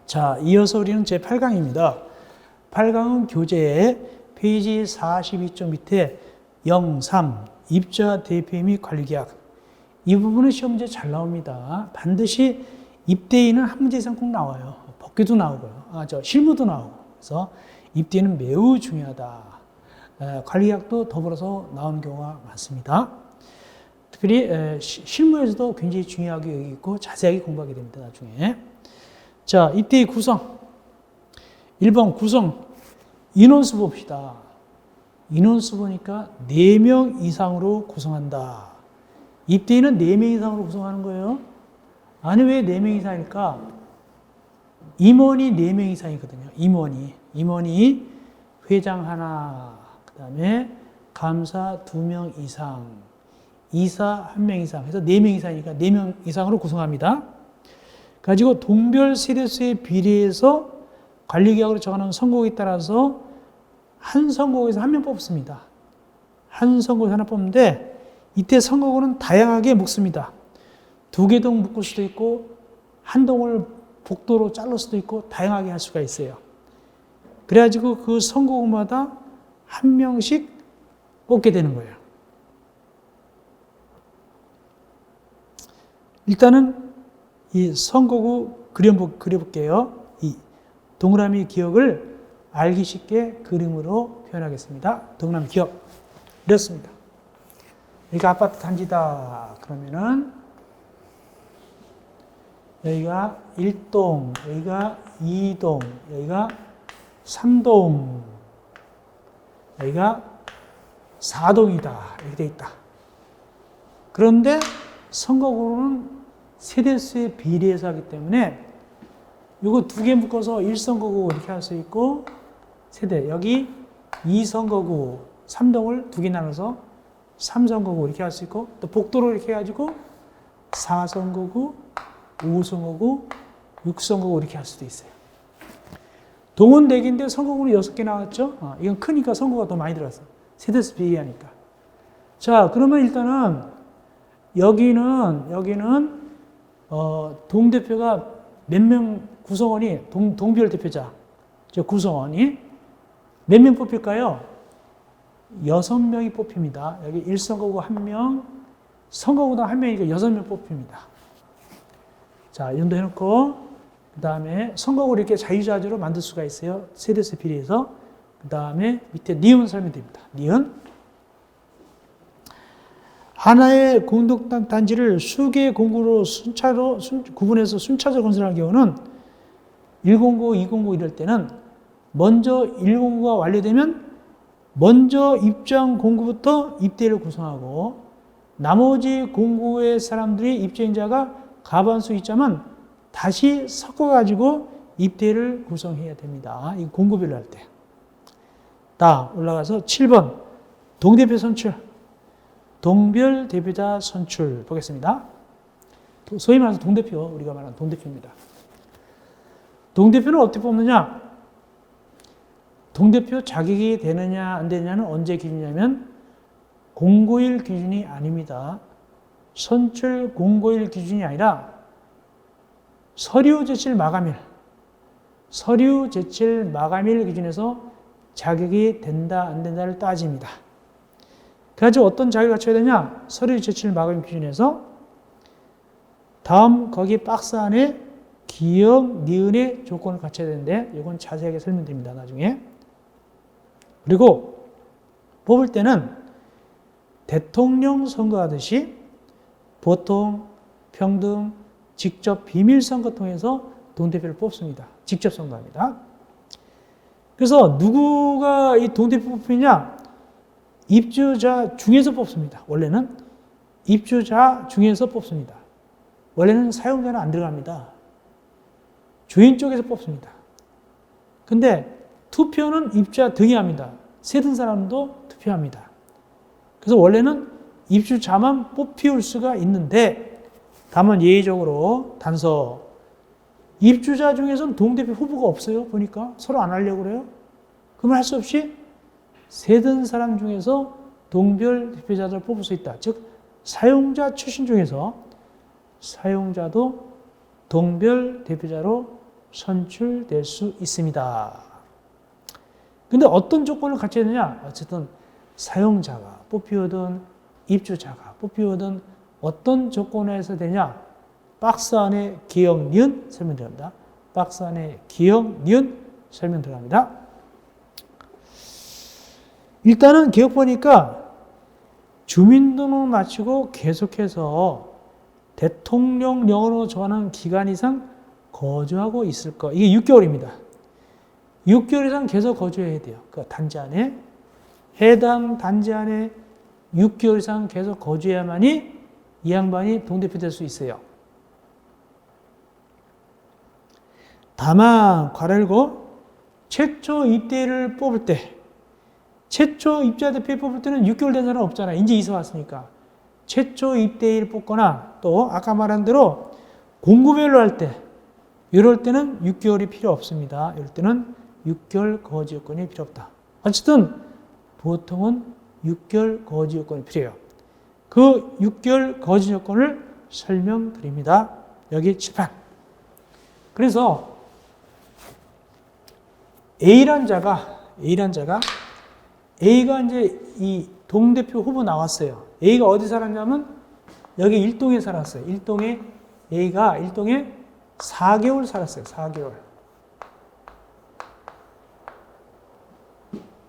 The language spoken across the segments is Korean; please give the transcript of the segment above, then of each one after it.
자, 이어서 우리는 제8강입니다. 8강은 교재에 페이지 42쪽 밑에 03, 입주자 대표 및 관리계약. 이 부분은 시험 문제 잘 나옵니다. 반드시 입대인은 한 문제 이상 꼭 나와요. 법규도 나오고요. 실무도 나오고. 그래서 입대인은 매우 중요하다. 관리계약도 더불어서 나오는 경우가 많습니다. 특히 실무에서도 굉장히 중요하게 여기고 자세하게 공부하게 됩니다. 나중에. 자, 입대의 구성. 1번 구성. 인원수 봅시다. 인원수 보니까 4명 이상으로 구성한다. 입대인은 4명 이상으로 구성하는 거예요. 아니, 왜 4명 이상일까? 임원이 4명 이상이거든요. 임원이 회장 하나, 그 다음에 감사 2명 이상, 이사 1명 이상 해서 4명 이상이니까 4명 이상으로 구성합니다. 가지고 동별 세대수에 비례해서 관리계약으로 정하는 선거구에 따라서 한 선거구에서 1명 뽑습니다. 한 선거구에서 하나 뽑는데 이때 선거구는 다양하게 묶습니다. 2개 동 묶을 수도 있고 한 동을 복도로 자를 수도 있고 다양하게 할 수가 있어요. 그래가지고 그 선거구마다 1명씩 뽑게 되는 거예요. 일단은 이 선거구 그려볼게요. 이 동그라미 기억을 알기 쉽게 그림으로 표현하겠습니다. 동그라미 기억. 이렇습니다. 여기가 아파트 단지다. 그러면은 여기가 1동, 여기가 2동, 여기가 3동, 여기가 4동이다. 이렇게 되어 있다. 그런데 선거구는 세대수에 비례해서 하기 때문에 이거 2개 묶어서 1선거구 이렇게 할 수 있고 세대, 여기 2선거구, 3동을 2개 나눠서 3선거구 이렇게 할 수 있고 또 복도로 이렇게 해가지고 4선거구, 5선거구, 6선거구 이렇게 할 수도 있어요. 동은 4개인데 선거구는 6개 나왔죠? 이건 크니까 선거구가 더 많이 들어갔어. 세대수 비례하니까. 자, 그러면 일단은 여기는 동대표가 몇 명 구성원이 동별 대표자, 구성원이 몇 명 뽑힐까요? 6명이 뽑힙니다. 여기 1선거구 1명, 선거구당 1명이니까 6명 뽑힙니다. 자, 이 정도 해놓고 그 다음에 선거구를 이렇게 자유자재로 만들 수가 있어요. 세대수 비례해서. 그 다음에 밑에 니은 설명됩니다. 니은. 하나의 공동단지를 수개의 공구로 구분해서 순차적으로 건설하는 경우는 1공구, 2공구 이럴 때는 먼저 1공구가 완료되면 먼저 입주한 공구부터 입대를 구성하고 나머지 공구의 사람들이 입주인자가 과반수 있자면 다시 섞어가지고 입대를 구성해야 됩니다. 이 공구별로 할 때. 올라가서 7번 동대표 선출. 동별 대표자 선출 보겠습니다. 소위 말해서 동대표, 우리가 말하는 동대표입니다. 동대표는 어떻게 뽑느냐? 동대표 자격이 되느냐 안 되느냐는 언제 기준이냐면 공고일 기준이 아닙니다. 선출 공고일 기준이 아니라 서류 제출 마감일 기준에서 자격이 된다 안 된다를 따집니다. 그래가지고 어떤 자격을 갖춰야 되냐? 서류 제출 마감 기준에서 다음 거기 박스 안에 기억, 니은의 조건을 갖춰야 되는데 이건 자세하게 설명드립니다. 나중에. 그리고 뽑을 때는 대통령 선거하듯이 보통, 평등, 직접 비밀선거 통해서 동대표를 뽑습니다. 직접 선거합니다. 그래서 누구가 이 동대표 뽑히냐? 입주자 중에서 뽑습니다. 원래는 입주자 중에서 뽑습니다. 원래는 사용자는 안 들어갑니다. 주인 쪽에서 뽑습니다. 근데 투표는 입주자 등이 합니다. 세든 사람도 투표합니다. 그래서 원래는 입주자만 뽑힐 수가 있는데 다만 예외적으로 단서 입주자 중에서는 동대표 후보가 없어요. 보니까 서로 안 하려고 그래요. 그러면 할 수 없이 세든 사람 중에서 동별 대표자들을 뽑을 수 있다. 즉 사용자 출신 중에서 사용자도 동별 대표자로 선출될 수 있습니다. 근데 어떤 조건을 갖춰야 되냐? 어쨌든 사용자가 뽑히거든 입주자가 뽑히거든 어떤 조건에서 되냐? 박스 안에 기억, 니은 설명 들어갑니다. 박스 안에 기억, 니은 설명 들어갑니다. 일단은 기억 보니까 주민등록 마치고 계속해서 대통령령으로 정하는 기간 이상 거주하고 있을 거. 이게 6개월입니다. 6개월 이상 계속 거주해야 돼요. 그 단지 안에. 해당 단지 안에 6개월 이상 계속 거주해야만이 이 양반이 동대표 될 수 있어요. 다만 괄호열고 최초 입대를 뽑을 때 최초 입자 대표 뽑을 때는 6개월 된 사람 없잖아. 이제 이사 왔으니까. 최초 입대일 뽑거나 또 아까 말한 대로 공구별로 할 때 이럴 때는 6개월이 필요 없습니다. 이럴 때는 6개월 거주 요건이 필요 없다. 어쨌든 보통은 6개월 거주 요건이 필요해요. 그 6개월 거주 요건을 설명드립니다. 여기 칠판. 그래서 A란 자가 A가 이제 이 동대표 후보 나왔어요. A가 어디 살았냐면 여기 일동에 살았어요. 일동에 A가 일동에 4개월 살았어요. 4개월.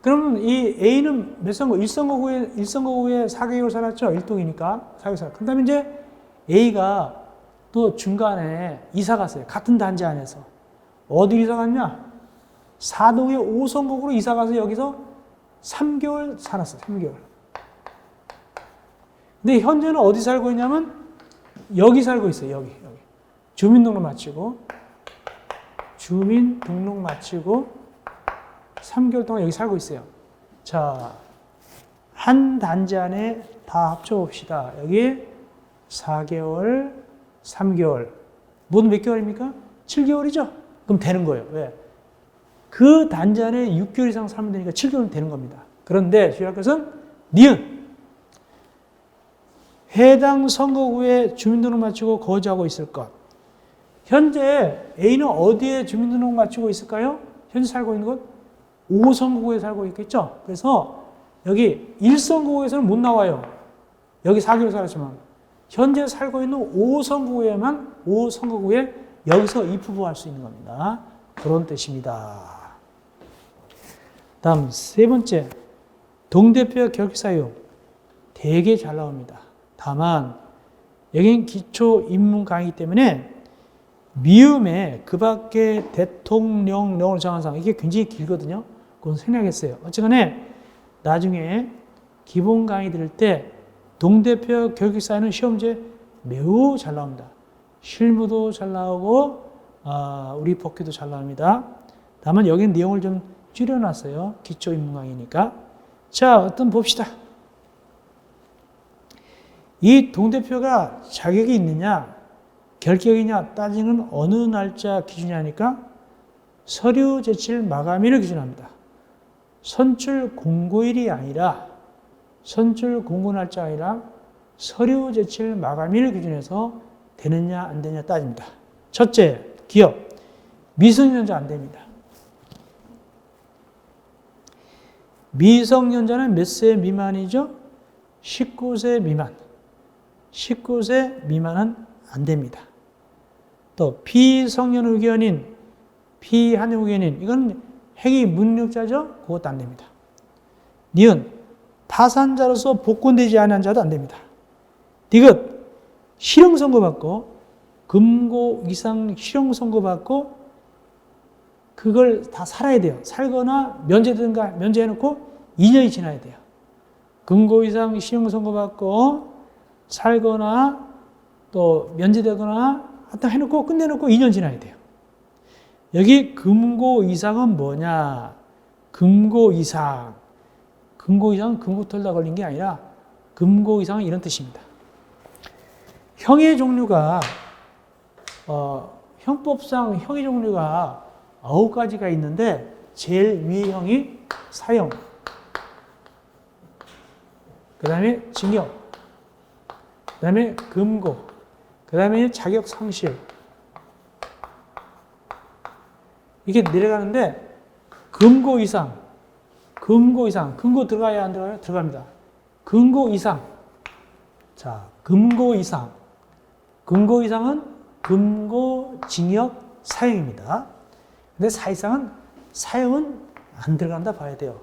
그러면 이 A는 몇 선거? 1선거 후에 4개월 살았죠? 일동이니까 4개월 살았어요. 그 다음에 이제 A가 또 중간에 이사 갔어요. 같은 단지 안에서. 어디 이사 갔냐? 4동의 5선거구로 이사 가서 여기서 3개월 살았어요. 3개월. 근데 현재는 어디 살고 있냐면 여기 살고 있어요. 여기. 주민등록 마치고 3개월 동안 여기 살고 있어요. 자, 한 단지 안에 다 합쳐봅시다. 여기 4개월, 3개월. 모두 몇 개월입니까? 7개월이죠? 그럼 되는 거예요. 왜? 그 단지 안에 6개월 이상 살면 되니까 7개월은 되는 겁니다. 그런데 주의할 것은 니은. 해당 선거구에 주민등록 마치고 거주하고 있을 것. 현재 A는 어디에 주민등록 마치고 있을까요? 현재 살고 있는 곳? 5선거구에 살고 있겠죠? 그래서 여기 1선거구에서는 못 나와요. 여기 4개월 살았지만. 현재 살고 있는 5선거구에 여기서 입후보할 수 있는 겁니다. 그런 뜻입니다. 다음 세 번째, 동대표 결격 사유 되게 잘 나옵니다. 다만 여기는 기초 입문 강의이기 때문에 미음에 그 밖에 대통령령을 정한 사항 이게 굉장히 길거든요. 그건 생략했어요. 어쨌거나 나중에 기본 강의 들을 때 동대표 결격 사유는 시험지에 매우 잘 나옵니다. 실무도 잘 나오고 우리 복귀도 잘 나옵니다. 다만 여기는 내용을 좀 줄여놨어요. 기초 입문 강의니까. 자, 어떤 봅시다. 이 동대표가 자격이 있느냐, 결격이냐 따지는 어느 날짜 기준이냐니까 서류 제출 마감일을 기준합니다. 선출 공고일이 아니라 선출 공고 날짜가 아니라 서류 제출 마감일을 기준해서 되느냐 안 되느냐 따집니다. 첫째, 기업. 미성년자 안 됩니다. 미성년자는 몇 세 미만이죠? 19세 미만. 19세 미만은 안 됩니다. 또 피성년 의견인, 피한정 의견인 이건 행위 무능력자죠? 그것도 안 됩니다. 니은 파산자로서 복권되지 않은 자도 안 됩니다. 디귿 실형 선고받고 금고 이상 실형 선고받고 그걸 다 살아야 돼요. 살거나 면제든가 면제해놓고 2년이 지나야 돼요. 금고 이상 실형 선고받고 살거나 또 면제되거나 하여튼 해놓고 끝내놓고 2년 지나야 돼요. 여기 금고 이상은 뭐냐? 금고 이상. 금고 이상은 금고 털다 걸린 게 아니라 금고 이상은 이런 뜻입니다. 형의 종류가 형법상 형의 종류가 9가지가 있는데 제일 위의 형이 사형, 그 다음에 징역, 그 다음에 금고, 그 다음에 자격 상실, 이게 내려가는데 금고 이상, 금고 들어가야 안 들어가요? 들어갑니다. 금고 이상. 자, 금고 이상은 금고징역 사형입니다. 근데 사실상은 사형은 안 들어간다 봐야 돼요.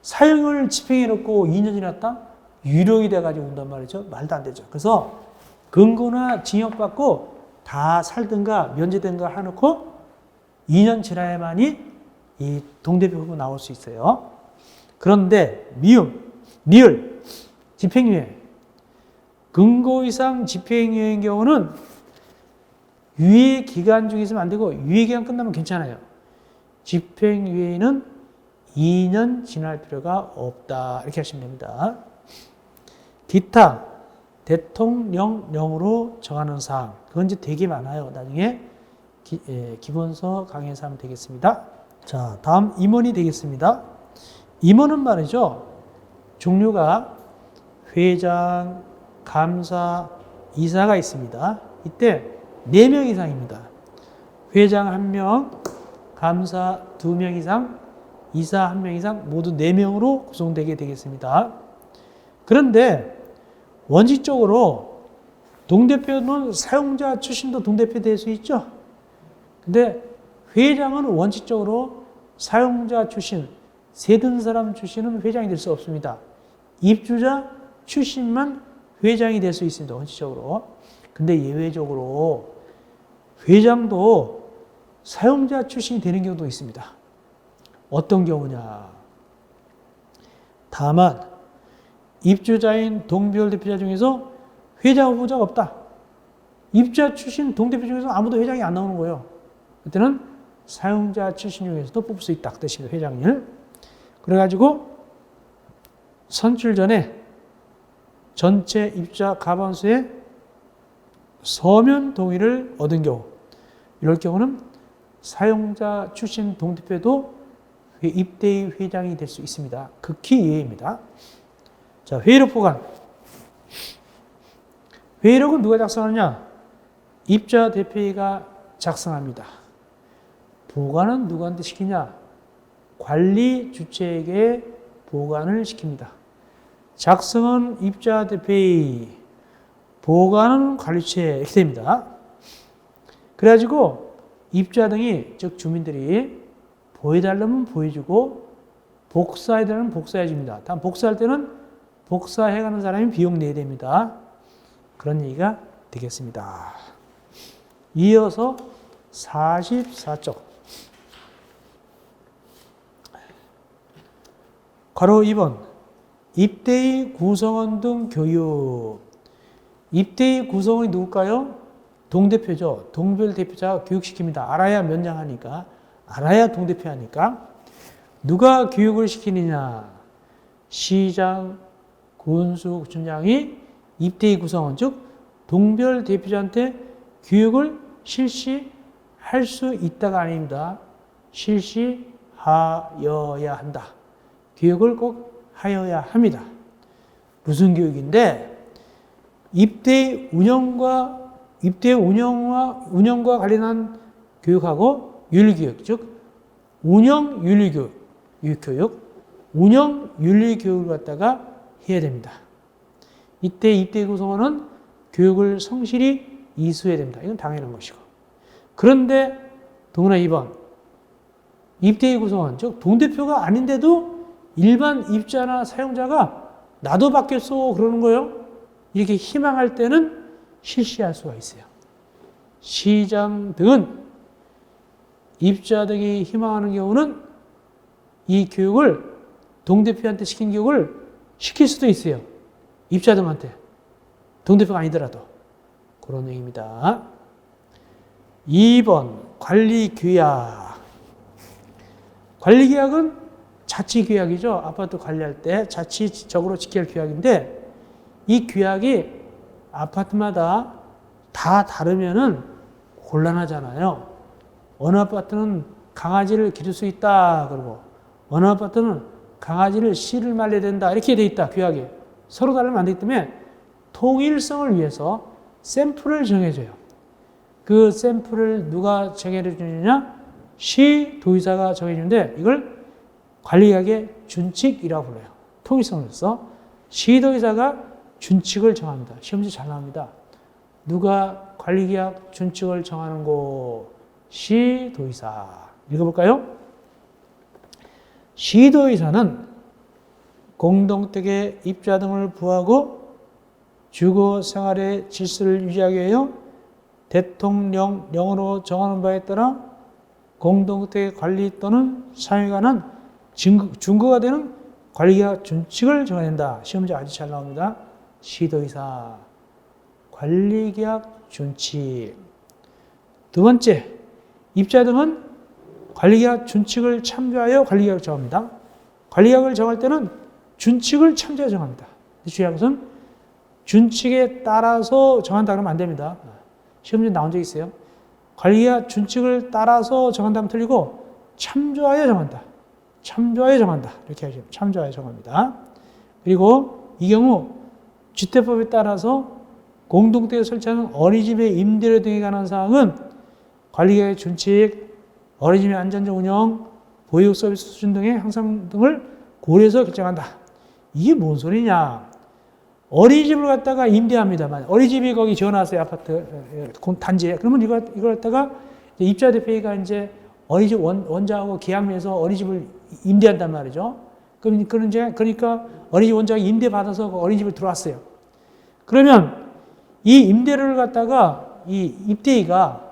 사형을 집행해 놓고 2년 지났다? 유력이 돼가지고 온단 말이죠. 말도 안 되죠. 그래서 금고나 징역 받고 다 살든가 면제된가 해놓고 2년 지나야만이 이 동대표 후보 나올 수 있어요. 그런데 리을 집행유예 금고 이상 집행유예인 경우는 유예 기간 중에 있으면 안 되고 유예 기간 끝나면 괜찮아요. 집행유예는 2년 지날 필요가 없다. 이렇게 하시면 됩니다. 기타 대통령령으로 정하는 사항. 그건 이제 되게 많아요. 나중에 기본서 강의에서 하면 되겠습니다. 자, 다음 임원이 되겠습니다. 임원은 말이죠. 종류가 회장, 감사, 이사가 있습니다. 이때 4명 이상입니다. 회장 1명, 감사 2명 이상, 이사 1명 이상 모두 4명으로 구성되게 되겠습니다. 그런데 원칙적으로 동대표는 사용자 출신도 동대표 될 수 있죠. 근데 회장은 원칙적으로 사용자 출신, 세든 사람 출신은 회장이 될 수 없습니다. 입주자 출신만 회장이 될 수 있습니다. 원칙적으로. 근데 예외적으로 회장도 사용자 출신이 되는 경우도 있습니다. 어떤 경우냐. 다만 입주자인 동별 대표자 중에서 회장 후보자가 없다. 입주자 출신 동대표 중에서 아무도 회장이 안 나오는 거예요. 그때는 사용자 출신 중에서도 뽑을 수 있다. 그 뜻입니다. 회장을. 그래가지고 선출 전에 전체 입주자 과반수의 서면 동의를 얻은 경우, 이럴 경우는 사용자 출신 동대표도 입대의 회장이 될 수 있습니다. 극히 예외입니다. 자, 회의록 보관. 회의록은 누가 작성하느냐? 입주자 대표회의가 작성합니다. 보관은 누구한테 시키냐? 관리 주체에게 보관을 시킵니다. 작성은 입주자 대표회의, 보관은 관리주체 이렇게 됩니다. 그래가지고 입주자 등이, 즉 주민들이 보여달라면 보여주고 복사해달라면 복사해줍니다. 다음 복사할 때는 복사해가는 사람이 비용 내야 됩니다. 그런 얘기가 되겠습니다. 이어서 44쪽. 괄호 2번. 입대의 구성원 등 교육. 입대의 구성원이 누굴까요? 동대표죠. 동별 대표자가 교육시킵니다. 알아야 면장하니까. 알아야 동대표 하니까. 누가 교육을 시키느냐? 시장, 군수, 구청장이 입대의 구성원, 즉 동별 대표자한테 교육을 실시할 수 있다가 아닙니다. 실시하여야 한다. 교육을 꼭 하여야 합니다. 무슨 교육인데? 입대 운영과 관련한 교육하고 윤리교육, 즉 운영 윤리교육, 운영 윤리교육을 갖다가 해야 됩니다. 이때 입대 구성원은 교육을 성실히 이수해야 됩니다. 이건 당연한 것이고. 그런데 동문화 2번. 입대 구성원, 즉 동대표가 아닌데도 일반 입자나 사용자가 나도 받겠소 그러는 거예요. 이렇게 희망할 때는 실시할 수가 있어요. 시장 등은 입자 등이 희망하는 경우는 이 교육을 동대표한테 시킨 교육을 시킬 수도 있어요. 입자 등한테. 동대표가 아니더라도. 그런 얘기입니다. 2번 관리규약. 관리규약은 자치규약이죠. 아파트 관리할 때 자치적으로 지켜야 할 규약인데 이 규약이 아파트마다 다 다르면은 곤란하잖아요. 어느 아파트는 강아지를 기를 수 있다 그러고 어느 아파트는 강아지를 씨를 말려야 된다 이렇게 돼 있다 규약이. 서로 다르면 안 되기 때문에 통일성을 위해서 샘플을 정해줘요. 그 샘플을 누가 정해주느냐? 시도의사가 정해주는데 이걸 관리계약의 준칙이라고 불러요. 통일성으로서 시도의사가 준칙을 정합니다. 시험지 잘 나옵니다. 누가 관리계약 준칙을 정하는 곳? 시도의사. 읽어볼까요? 시도의사는 공동택의 입자 등을 부하고 주거 생활의 질서를 유지하기 위하여 대통령령으로 정하는 바에 따라 공동택의 관리 또는 사용에 관한 준거가 되는 관리계약 준칙을 정해낸다. 시험지 아주 잘 나옵니다. 시도의사 관리계약 준칙. 두 번째, 입자 등은 관리계약 준칙을 참조하여 관리계약을 정합니다. 관리계약을 정할 때는 준칙을 참조하여 정합니다. 주의할 것은 준칙에 따라서 정한다 그러면 안 됩니다. 시험지에 나온 적 있어요. 관리계약 준칙을 따라서 정한다면 틀리고 참조하여 정한다. 참조하여 정한다. 이렇게 하시면 참조하여 정합니다. 그리고 이 경우 주택법에 따라서 공동택에 설치하는 어린이집의 임대료 등에 관한 사항은 관리계획 준칙, 어린이집의 안전적 운영, 보육 서비스 수준 등의 향상 등을 고려해서 결정한다. 이게 뭔 소리냐? 어린이집을 갖다가 임대합니다만 어린이집이 거기 지어놨어요. 아파트 단지에. 그러면 이걸 갖다가 입자 대표가 이제 어린이집 원장하고 계약해서 어린이집을 임대한단 말이죠. 그러니까 어린이집 원장이 임대 받아서 그 어린이집을 들어왔어요. 그러면 이 임대료를 갖다가 이 입대위가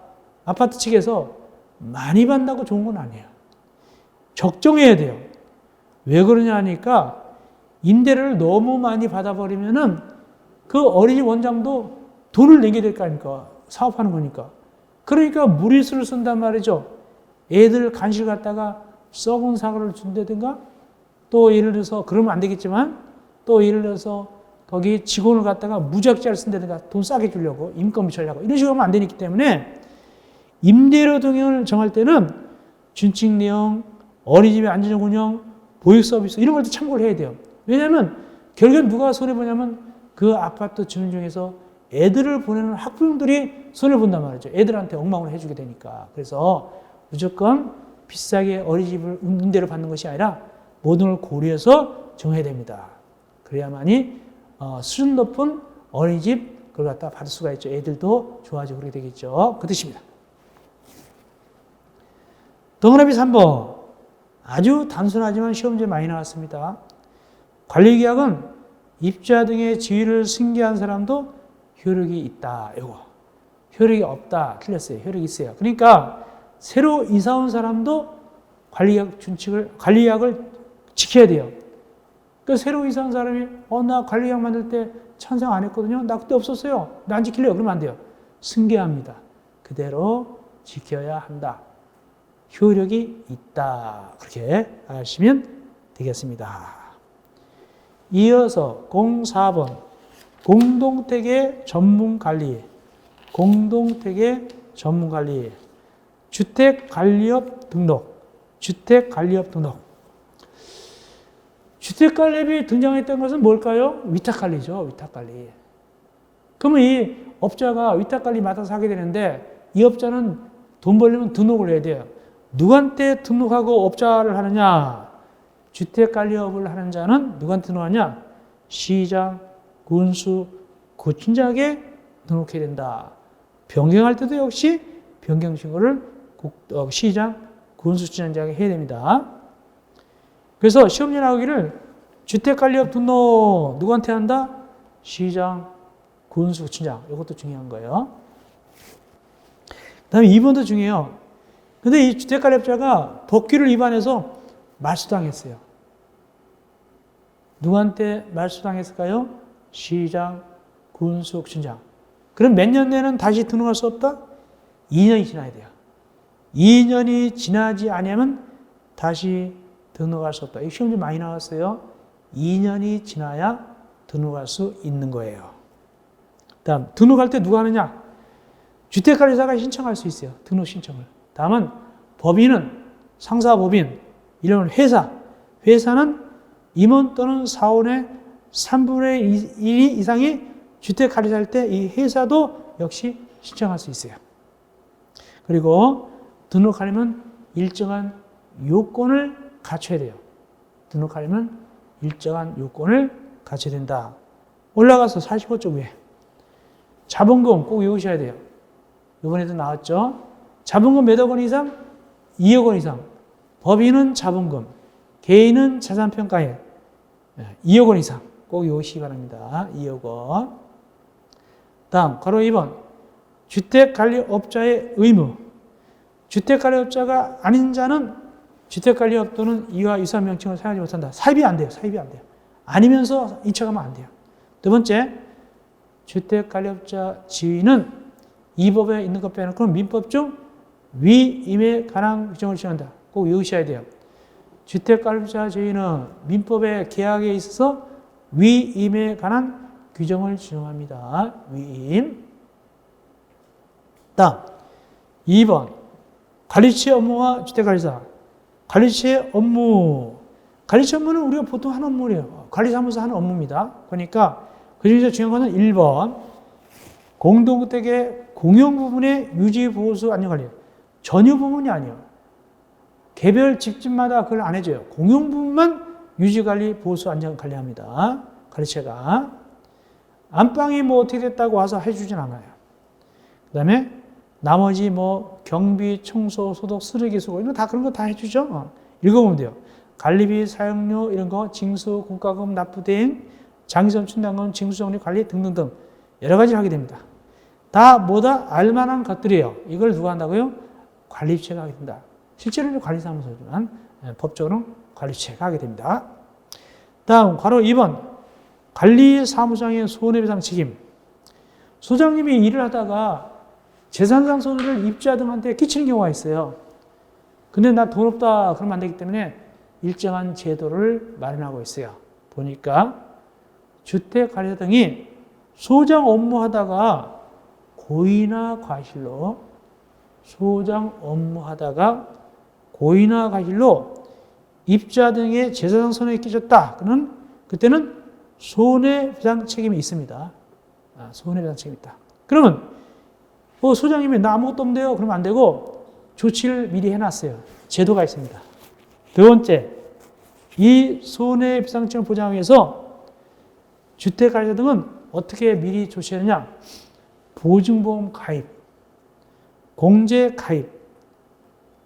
아파트 측에서 많이 받는다고 좋은 건 아니에요. 적정해야 돼요. 왜 그러냐 하니까 임대료를 너무 많이 받아버리면은 그 어린이집 원장도 돈을 내게 될 거 아닙니까? 사업하는 거니까. 그러니까 무리수를 쓴단 말이죠. 애들 간식 갖다가 썩은 사과를 준다든가 또 예를 들어서 그러면 안 되겠지만 또 예를 들어서 거기 직원을 갖다가 무작자를 쓴다든가 돈 싸게 주려고 인건비 처리하고 이런 식으로 하면 안 되기 때문에 임대료 등을 정할 때는 준칙 내용, 어린이집의 안전적 운영, 보육 서비스 이런 걸 참고를 해야 돼요. 왜냐하면 결국엔 누가 손해보냐면 그 아파트 주민 중에서 애들을 보내는 학부형들이 손해본단 말이죠. 애들한테 엉망으로 해주게 되니까. 그래서 무조건 비싸게 어린이집을 임대를 받는 것이 아니라 모든 걸 고려해서 정해야 됩니다. 그래야만이 수준 높은 어린이집 그걸 갖다 받을 수가 있죠. 애들도 좋아지고 그렇게 되겠죠. 그 뜻입니다. 동그라미 3번. 아주 단순하지만 시험지에 많이 나왔습니다. 관리계약은 입자 등의 지위를 승계한 사람도 효력이 있다. 요거. 효력이 없다. 틀렸어요. 효력이 있어요. 그러니까 새로 이사 온 사람도 관리계약을 지켜야 돼요. 그 새로 이사 온 사람이 나 관리계약 만들 때 찬성 안 했거든요. 나 그때 없었어요. 나 안 지킬래요. 그러면 안 돼요. 승계합니다. 그대로 지켜야 한다. 효력이 있다. 그렇게 아시면 되겠습니다. 이어서 04번 공동택의 전문관리 공동택의 전문관리 주택관리업 등록 주택관리업 등록 주택관리업이 등장했던 것은 뭘까요? 위탁관리죠. 위탁관리. 그러면 이 업자가 위탁관리 맡아서 하게 되는데 이 업자는 돈 벌려면 등록을 해야 돼요. 누구한테 등록하고 업자를 하느냐? 주택관리업을 하는 자는 누구한테 등록하냐? 시장, 군수, 구청장에게 등록해야 된다. 변경할 때도 역시 변경신고를 시장, 군수청장에게 해야 됩니다. 그래서 시험지 나오기를 주택관리업 등록 누구한테 한다? 시장, 군수, 구청장. 이것도 중요한 거예요. 그 다음에 2번도 중요해요. 근데 이 주택관리업자가 법규를 위반해서 말소당했어요. 누구한테 말소당했을까요? 시장, 군수, 구청장. 그럼 몇 년 내는 다시 등록할 수 없다? 2년이 지나야 돼요. 2년이 지나지 않으면 다시 등록할 수 없다. 이 시험지 많이 나왔어요. 2년이 지나야 등록할 수 있는 거예요. 다음 등록할 때 누가 하느냐? 주택관리사가 신청할 수 있어요. 등록 신청을. 다음은 법인은 상사법인, 이런 회사. 회사는 임원 또는 사원의 3분의 1 이상이 주택관리사일 때 이 회사도 역시 신청할 수 있어요. 그리고 등록하려면 일정한 요건을 갖춰야 돼요. 등록하려면 일정한 요건을 갖춰야 된다. 올라가서 45쪽 위에 자본금 꼭 외우셔야 돼요. 이번에도 나왔죠. 자본금 몇억 원 이상? 2억 원 이상. 법인은 자본금, 개인은 자산평가액 2억 원 이상 꼭 외우시기 바랍니다. 2억 원. 다음 괄호 2번 주택관리업자의 의무. 주택관리업자가 아닌 자는 주택관리업 또는 이와 유사한 명칭을 사용하지 못한다. 사입이 안 돼요. 사입이 안 돼요. 아니면서 인척하면 안 돼요. 두 번째, 주택관리업자 지위는 이 법에 있는 것 빼놓고 민법 중 위임에 관한 규정을 시행한다. 꼭 외우셔야 돼요. 주택관리업자 지위는 민법의 계약에 있어서 위임에 관한 규정을 지정합니다. 위임. 다음 2번 관리처 업무와 주택관리사. 관리처 업무. 관리처 업무는 우리가 보통 하는 업무예요. 관리사무소 하는 업무입니다. 그러니까 그 중에서 중요한 것은 1번 공동주택의 공용 부분의 유지, 보수, 안전관리. 전유 부분이 아니에요. 개별 집집마다 그걸 안 해줘요. 공용 부분만 유지관리, 보수, 안전관리합니다. 관리처가. 안방이 뭐 어떻게 됐다고 와서 해주진 않아요. 그 다음에 나머지 뭐 경비, 청소, 소독, 쓰레기 수거 이런 거 다 그런 거 다 해주죠. 읽어보면 돼요. 관리비, 사용료 이런 거, 징수, 공과금, 납부 대행, 장기선 충당금, 징수정리 관리 등등등 여러 가지를 하게 됩니다. 다 뭐다 알만한 것들이에요. 이걸 누가 한다고요? 관리처가 하게 된다. 실제로는 관리사무소지만 법적으로는 관리처가 하게 됩니다. 다음 괄호 2번 관리사무장의 손해배상 책임. 소장님이 일을 하다가 재산상 손해를 입주자 등한테 끼치는 경우가 있어요. 근데 나 돈 없다 그러면 안 되기 때문에 일정한 제도를 마련하고 있어요. 보니까 주택관리사 등이 소장 업무하다가 고의나 과실로 입주자 등의 재산상 손해에 끼쳤다. 그때는 손해배상 책임이 있습니다. 손해배상 책임이 있다. 그러면 소장님이 나 아무것도 없는데요. 그러면 안 되고 조치를 미리 해놨어요. 제도가 있습니다. 두 번째, 이 손해배상책을 보장하기 위해서 주택관리사 등은 어떻게 미리 조치하느냐. 보증보험 가입, 공제 가입,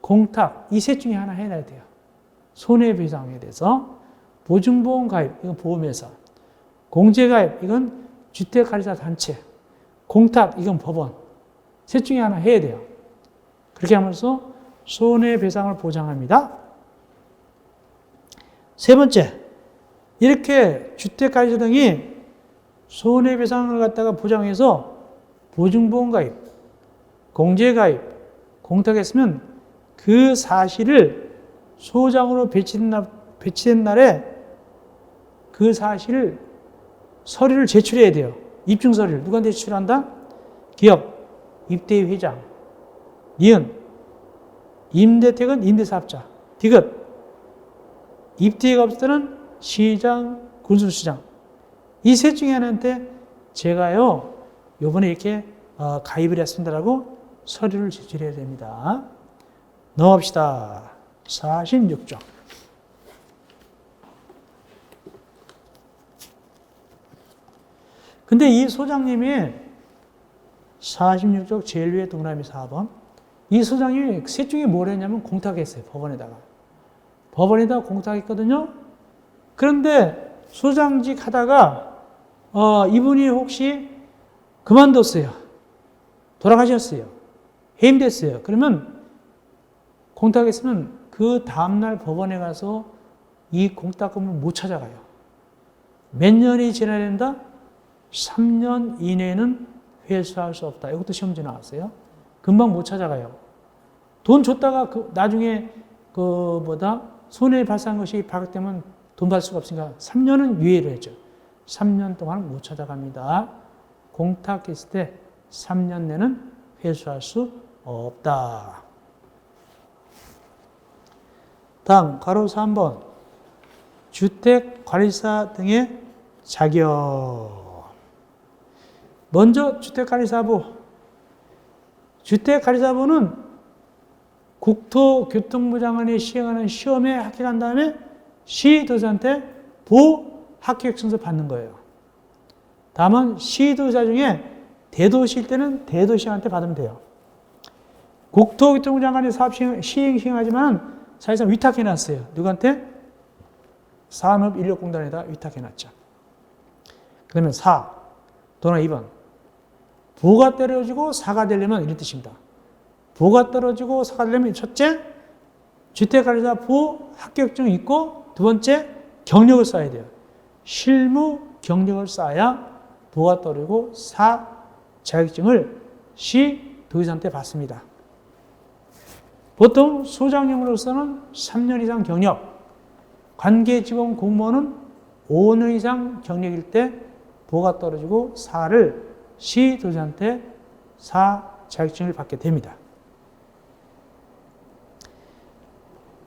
공탁 이 셋 중에 하나 해놔야 돼요. 손해배상에 대해서 보증보험 가입, 이건 보험회사, 공제 가입, 이건 주택관리사 단체, 공탁, 이건 법원. 셋 중에 하나 해야 돼요. 그렇게 하면서 손해배상을 보장합니다. 세 번째, 이렇게 주택관리사 등이 손해배상을 갖다가 보장해서 보증보험 가입, 공제 가입, 공탁했으면 그 사실을 소장으로 배치된 날에 그 사실을 서류를 제출해야 돼요. 입증 서류를. 누구한테 제출한다? 기업, 입대위 회장, 니은, 임대택은 임대사업자, 디귿, 입대위가 없을 때는 시장, 군수시장. 이 셋 중에 하나한테 제가요, 요번에 이렇게 가입을 했습니다라고 서류를 제출해야 됩니다. 넘어갑시다. 46쪽. 근데 이 소장님이 46쪽 제일 위에 동그라미 4번. 이 소장님이 셋 중에 뭘 했냐면 공탁했어요. 법원에다가 공탁했거든요. 그런데 소장직 하다가 이분이 혹시 그만뒀어요. 돌아가셨어요. 해임됐어요. 그러면 공탁했으면 그 다음날 법원에 가서 이 공탁금을 못 찾아가요. 몇 년이 지나야 된다? 3년 이내에는 회수할 수 없다. 이것도 시험지 나왔어요. 금방 못 찾아가요. 돈 줬다가 나중에 손해 발생한 것이 발각되면 돈 받을 수가 없으니까 3년은 유예를 했죠. 3년 동안 못 찾아갑니다. 공탁했을 때 3년 내는 회수할 수 없다. 다음 괄호 3번 주택관리사 등의 자격. 먼저 주택관리사부. 주택관리사부는 국토교통부 장관이 시행하는 시험에 합격한 다음에 시도지사한테 부합격 증서 받는 거예요. 다만 시도지사 중에 대도시일 때는 대도시장한테 받으면 돼요. 국토교통부 장관이 사업 시행하지만 사실상 위탁해놨어요. 누구한테? 산업인력공단에다 위탁해놨죠. 그러면 4, 또는 2번. 부가 떨어지고 4가 되려면 이런 뜻입니다. 부가 떨어지고 4가 되려면 첫째, 주택관리사 부 합격증이 있고 두 번째, 경력을 쌓아야 돼요. 실무 경력을 쌓아야 부가 떨어지고 4 자격증을 시도지사한테 받습니다. 보통 소장님으로서는 3년 이상 경력, 관계직원 공무원은 5년 이상 경력일 때 부가 떨어지고 4를 시도지사한테 4 자격증을 받게 됩니다.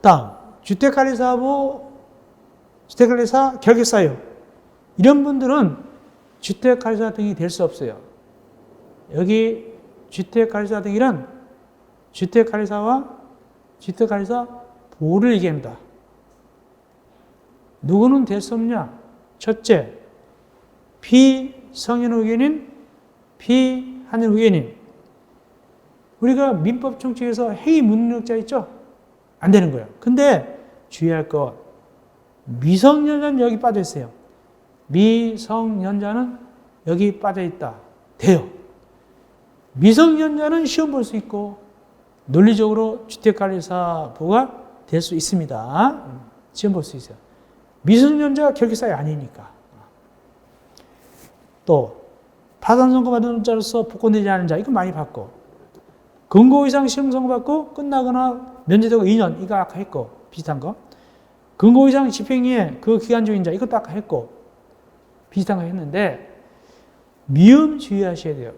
다음, 주택관리사부, 주택관리사 결격사유. 이런 분들은 주택관리사 등이 될 수 없어요. 여기 주택관리사 등이란 주택관리사와 주택관리사 부를 얘기합니다. 누구는 될 수 없냐? 첫째, 피성인 의견인, 피한인 의견인. 우리가 민법 총칙에서 행위 무능력자 있죠? 안 되는 거예요. 근데 주의할 것, 미성년자는 여기 빠져 있어요. 미성년자는 여기 빠져 있다. 돼요. 미성년자는 시험 볼 수 있고 논리적으로 주택관리사부가 될 수 있습니다. 시험 볼 수 있어요. 미성년자가 결격사유 아니니까. 또 파산선고 받은 자로서 복권되지 않은 자, 이거 많이 받고, 금고 이상 시험 선고 받고 끝나거나 면제되고 2년, 이거 아까 했고, 비슷한 거. 금고 이상 집행유예 그 기간 중인 자, 이것도 아까 했고, 비슷한 거 했는데, 미음 주의하셔야 돼요.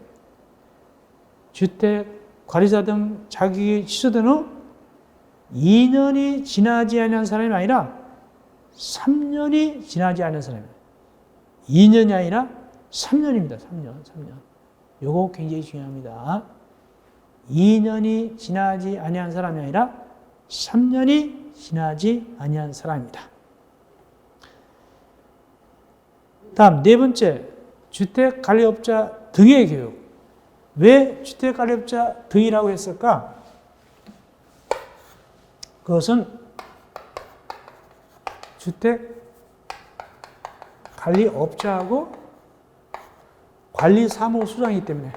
주택 관리사 등 자격이 취소된 후 2년이 지나지 않은 사람이 아니라 3년이 지나지 않은 사람이에요. 2년이 아니라 3년입니다. 3년. 요거 굉장히 중요합니다. 2년이 지나지 아니한 사람이 아니라 3년이 지나지 아니한 사람입니다. 다음 네 번째, 주택관리업자 등의 교육. 왜 주택관리업자 등이라고 했을까? 그것은 주택관리업자하고 관리사무소장이기 때문에.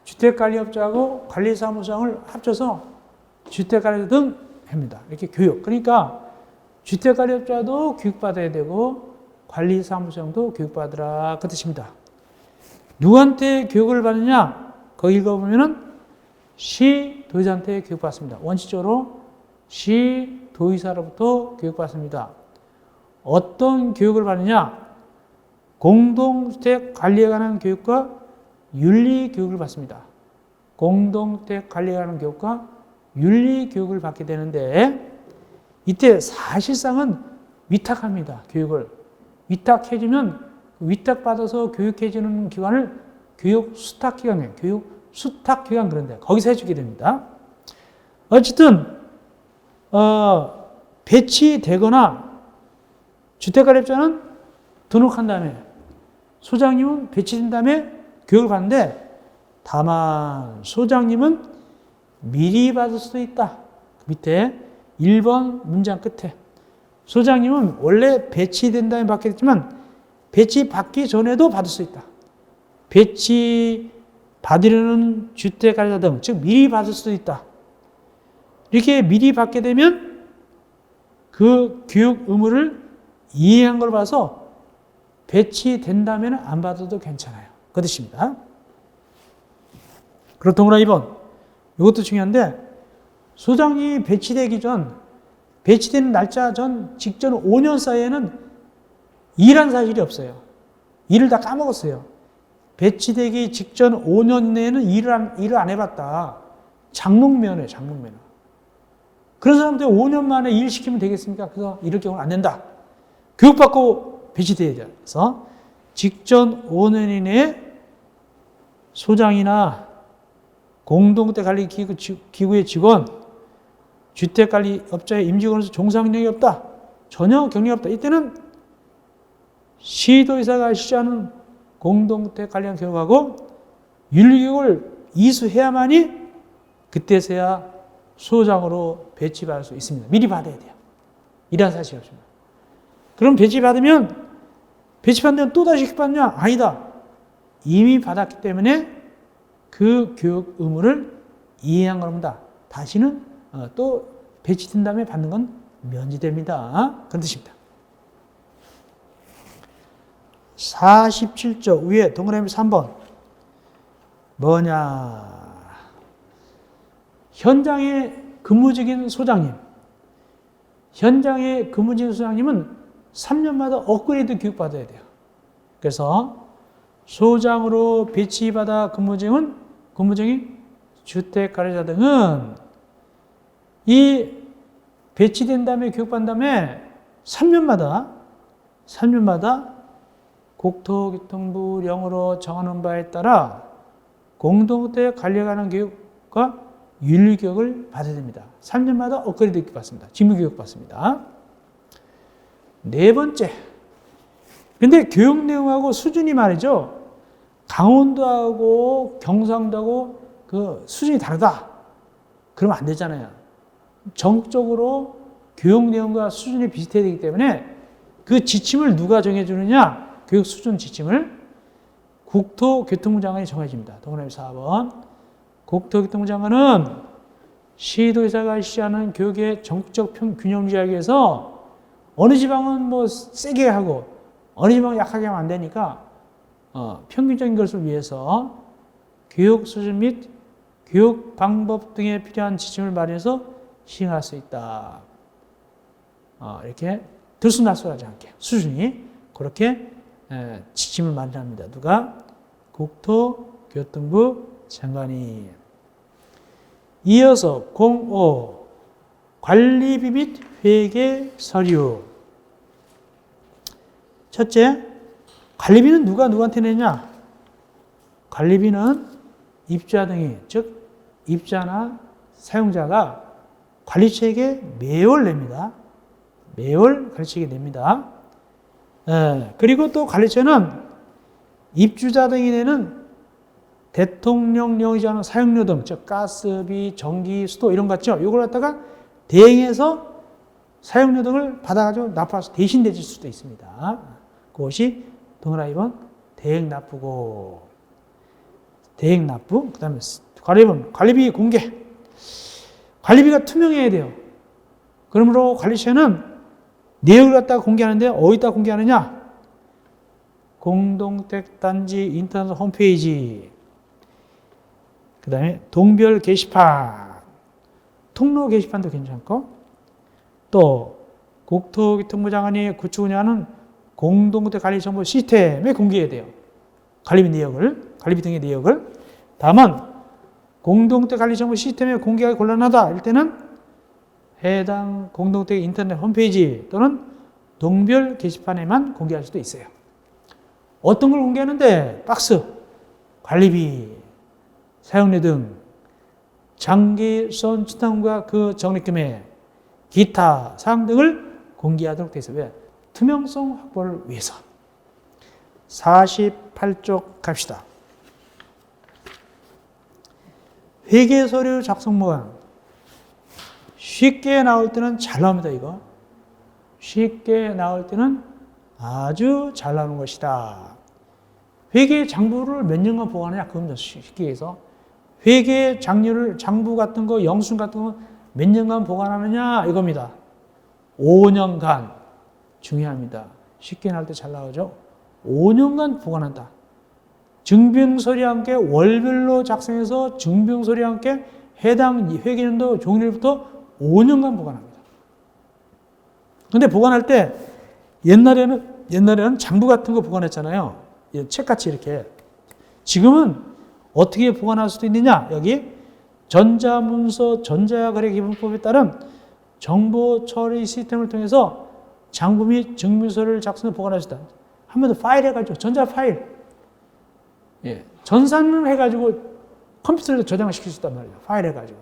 주택관리업자하고 관리사무소장을 합쳐서 주택관리업자 등 합니다. 이렇게 교육. 그러니까 주택관리업자도 교육받아야 되고 관리사무소장도 교육받으라, 그 뜻입니다. 누구한테 교육을 받느냐? 거기 읽어보면은 시도지사한테 교육받습니다. 원칙적으로 시도지사로부터 교육받습니다. 어떤 교육을 받느냐? 공동주택 관리에 관한 교육과 윤리 교육을 받습니다. 공동주택 관리에 관한 교육과 윤리 교육을 받게 되는데, 이때 사실상은 위탁합니다. 교육을. 위탁해주면 위탁받아서 교육해주는 기관을 교육 수탁기관이에요. 교육 수탁기관, 그런데 거기서 해주게 됩니다. 어쨌든 배치되거나 주택관리업자는 등록한 다음에, 소장님은 배치된 다음에 교육을 받는데, 다만 소장님은 미리 받을 수도 있다. 밑에 1번 문장 끝에 소장님은 원래 배치된 다음에 받게 됐지만 배치 받기 전에도 받을 수 있다. 배치 받으려는 주택관리사 등, 즉 미리 받을 수도 있다. 이렇게 미리 받게 되면 그 교육 의무를 이행한 걸 봐서 배치된다면 안 받아도 괜찮아요. 그 뜻입니다. 그렇더구나 2번. 이것도 중요한데, 소장이 배치되기 전, 배치되는 날짜 직전 5년 사이에는 일한 사실이 없어요. 일을 다 까먹었어요. 배치되기 직전 5년 내에는 일을 안 해봤다. 장롱면허예요, 장롱면허. 그런 사람들 5년 만에 일 시키면 되겠습니까? 그래서 이럴 경우는 안 된다. 교육받고 배치돼야 돼요. 그래서 직전 5년 이내에 소장이나 공동주택관리기구의 직원, 주택관리업자의 임직원으로서 종사 경력이 없다. 전혀 경력이 없다. 이때는 시도의사가 실시하는 공동주택관리원 교육하고 윤리교육을 이수해야만이 그때서야 소장으로 배치받을 수 있습니다. 미리 받아야 돼요. 이란 사실이 없습니다. 그럼 배치받으면 배치받으면 또다시 교육받느냐? 아니다. 이미 받았기 때문에 그 교육 의무를 이행한 겁니다. 다시는 또 배치된 다음에 받는 건 면제됩니다. 그런 뜻입니다. 47조 위에 동그라미 3번 뭐냐? 현장에 근무 중인 소장님. 현장에 근무 중인 소장님은 3년마다 업그레이드 교육받아야 돼요. 그래서 소장으로 배치받아 근무 중인 주택관리자 등은 이 배치된 다음에 교육받은 다음에 3년마다 국토교통부령으로 정하는 바에 따라 공동주택 관리에 관한 교육과 윤리교육을 받아야 됩니다. 3년마다 업그레이드 교육 받습니다. 직무교육 받습니다. 네 번째. 근데 교육 내용하고 수준이 말이죠. 강원도하고 경상도하고 그 수준이 다르다. 그러면 안 되잖아요. 전국적으로 교육 내용과 수준이 비슷해야 되기 때문에 그 지침을 누가 정해주느냐? 교육 수준 지침을 국토교통부 장관이 정해집니다. 동그라미 4번. 국토교통부 장관은 시도의사가 실시하는 교육의 전국적 균형 유지하기 위해서 어느 지방은 뭐 세게 하고 어느 지방은 약하게 하면 안 되니까 평균적인 것을 위해서 교육 수준 및 교육 방법 등에 필요한 지침을 마련해서 시행할 수 있다. 이렇게 들쑥날쑥하지 않게 수준이 그렇게 지침을 마련합니다. 누가? 국토교통부 장관이. 이어서 05 관리비 및 회계 서류. 첫째, 관리비는 누구한테 내냐? 관리비는 입주자 등이, 즉 입주자나 사용자가 관리처에게 매월 냅니다. 매월 관리처에게 냅니다. 그리고 또 관리처는 입주자 등이 내는 대통령령이지 않은 사용료 등, 즉 가스비, 전기, 수도 이런 거 같죠? 이걸 갖다가 대행해서 사용료 등을 받아가지고 납부해서 대신 내줄 수도 있습니다. 그것이 동그라미 2번 대행 납부고. 대행 납부. 그 다음에 관리비 공개. 관리비가 투명해야 돼요. 그러므로 관리처는 내역을 갖다가 공개하는데 어디다 공개하느냐? 공동주택단지 인터넷 홈페이지. 그 다음에 동별 게시판. 통로 게시판도 괜찮고 또 국토교통부 장관이 구축 운영하는 공동주택 관리 정보 시스템에 공개해야 돼요. 관리비 내역을, 관리비 등의 내역을. 다만 공동주택 관리 정보 시스템에 공개하기 곤란하다 일 때는 해당 공동주택 인터넷 홈페이지 또는 동별 게시판에만 공개할 수도 있어요. 어떤 걸 공개하는데? 박스, 관리비, 사용료 등 장기선 추tam과 그 적립금액, 기타 사항 등을 공개하도록 되어 있어요. 왜? 투명성 확보를 위해서. 48쪽 갑시다. 회계서류 작성 모양. 쉽게 나올 때는 잘 나옵니다, 이거. 쉽게 나올 때는 아주 잘 나오는 것이다. 회계 장부를 몇 년간 보관하냐? 그겁니다, 쉽게 해서. 회계 장부 같은 거, 영수증 같은 거 몇 년간 보관하느냐? 이겁니다. 5년간. 중요합니다. 쉽게 나올 때 잘 나오죠? 5년간 보관한다. 증빙서류와 함께 월별로 작성해서 증빙서류와 함께 해당 회계연도 종료일부터 5년간 보관합니다. 근데 보관할 때 옛날에는 장부 같은 거 보관했잖아요. 책같이 이렇게. 지금은 어떻게 보관할 수도 있느냐? 여기 전자문서 전자거래기본법에 따른 정보 처리 시스템을 통해서 장부 및 증빙서류를 작성해 보관할 수 있다. 한 번 더 파일 해가지고 전자 파일. 전산을 해가지고 컴퓨터에 저장을 시킬 수 있단 말이에요. 파일해 가지고.